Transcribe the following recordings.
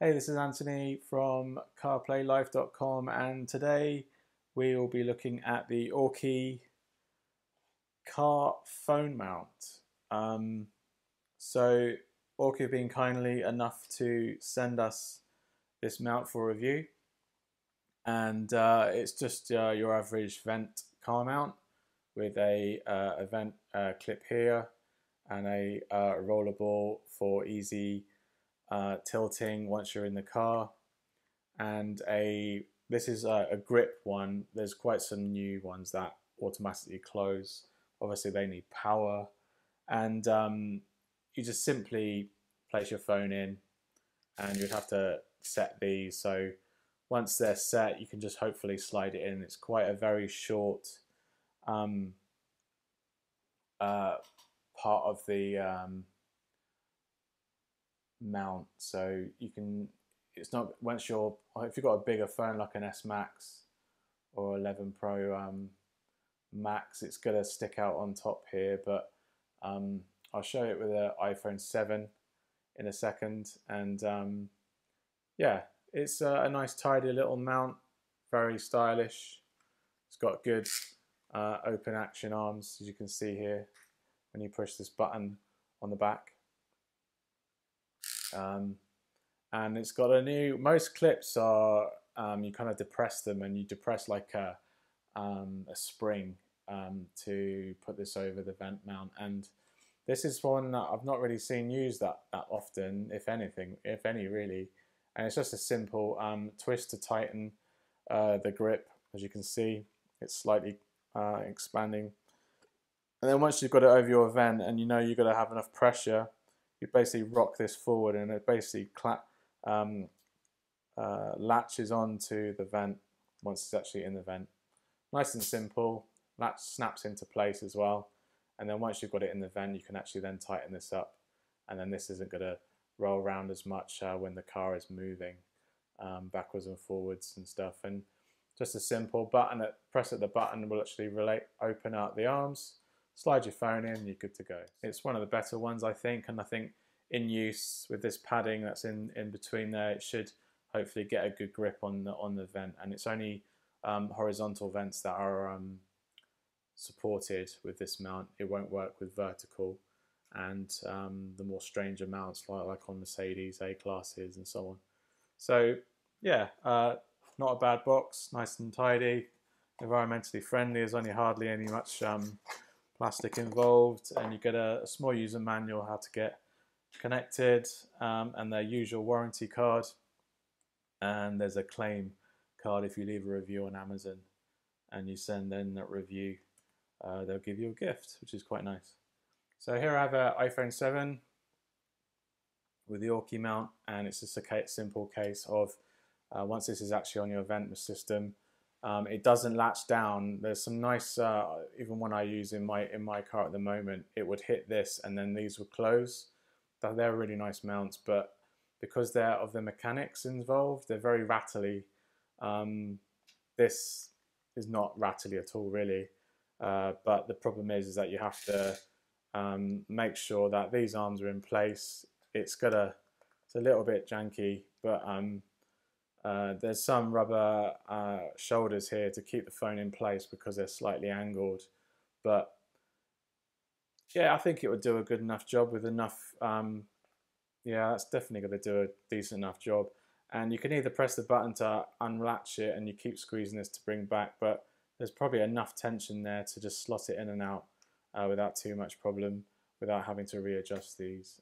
Hey, this is Anthony from CarPlayLife.com, and today we will be looking at the AUKEY Car Phone Mount. So AUKEY have been kindly enough to send us this mount for review, and it's just your average vent car mount with a vent clip here and a rollable for easy tilting once you're in the car, and this is a grip one. There's quite some new ones that automatically close. Obviously they need power, and you just simply place your phone in, and you'd have to set these. So once they're set, you can just hopefully slide it in. It's quite a very short part of the mount, so you can, it's not, once you're, if you've got a bigger phone like an S Max or 11 Pro Max, it's gonna stick out on top here, but I'll show it with an iPhone 7 in a second. And yeah, it's a nice tidy little mount, very stylish. It's got good open action arms, as you can see here when you push this button on the back. And it's got a new, most clips are, you kind of depress them, and you depress like a spring to put this over the vent mount. And this is one that I've not really seen used that often, if anything, if any really. And it's just a simple twist to tighten the grip. As you can see, it's slightly expanding. And then once you've got it over your vent and you know you've got to have enough pressure, you basically rock this forward, and it basically latches onto the vent once it's actually in the vent. Nice and simple. Latch snaps into place as well, and then once you've got it in the vent, you can actually then tighten this up, and then this isn't going to roll around as much when the car is moving backwards and forwards and stuff. And just a simple button, press at the button will actually open out the arms, slide your phone in, you're good to go. It's one of the better ones, I think, and I think in use with this padding that's in between there, it should hopefully get a good grip on the vent. And it's only horizontal vents that are supported with this mount. It won't work with vertical and the more stranger mounts like on Mercedes A-classes and so on. So yeah, not a bad box, nice and tidy, environmentally friendly. There's only hardly any much plastic involved, and you get a small user manual how to get connected, and their usual warranty card, and there's a claim card if you leave a review on Amazon and you send in that review, they'll give you a gift, which is quite nice. So here I have an iPhone 7 with the AUKEY mount, and it's just a simple case of once this is actually on your vent system, it doesn't latch down. There's some nice, even one I use in my car at the moment, it would hit this and then these would close. They're really nice mounts, but because they're of the mechanics involved, they're very rattly. This is not rattly at all, really. But the problem is that you have to make sure that these arms are in place. It's a little bit janky, but there's some rubber shoulders here to keep the phone in place because they're slightly angled. But yeah, I think it would do a good enough job with enough, yeah, that's definitely going to do a decent enough job. And you can either press the button to unlatch it and you keep squeezing this to bring back, but there's probably enough tension there to just slot it in and out without too much problem, without having to readjust these.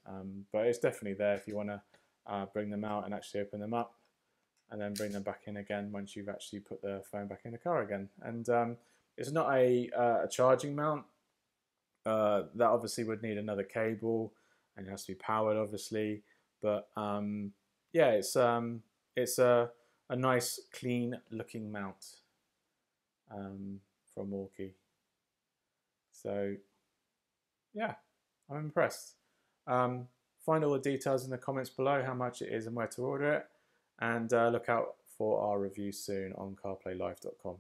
But it's definitely there if you want to bring them out and actually open them up, and then bring them back in again once you've actually put the phone back in the car again. And it's not a charging mount. That obviously would need another cable, and it has to be powered, obviously. But yeah, it's a nice, clean-looking mount from AUKEY. So yeah, I'm impressed. Find all the details in the comments below, how much it is and where to order it, and look out for our review soon on CarPlayLife.com.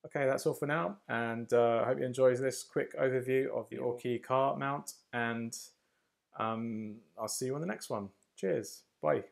Okay, that's all for now, and I hope you enjoyed this quick overview of the AUKEY car mount, and I'll see you on the next one. Cheers, bye.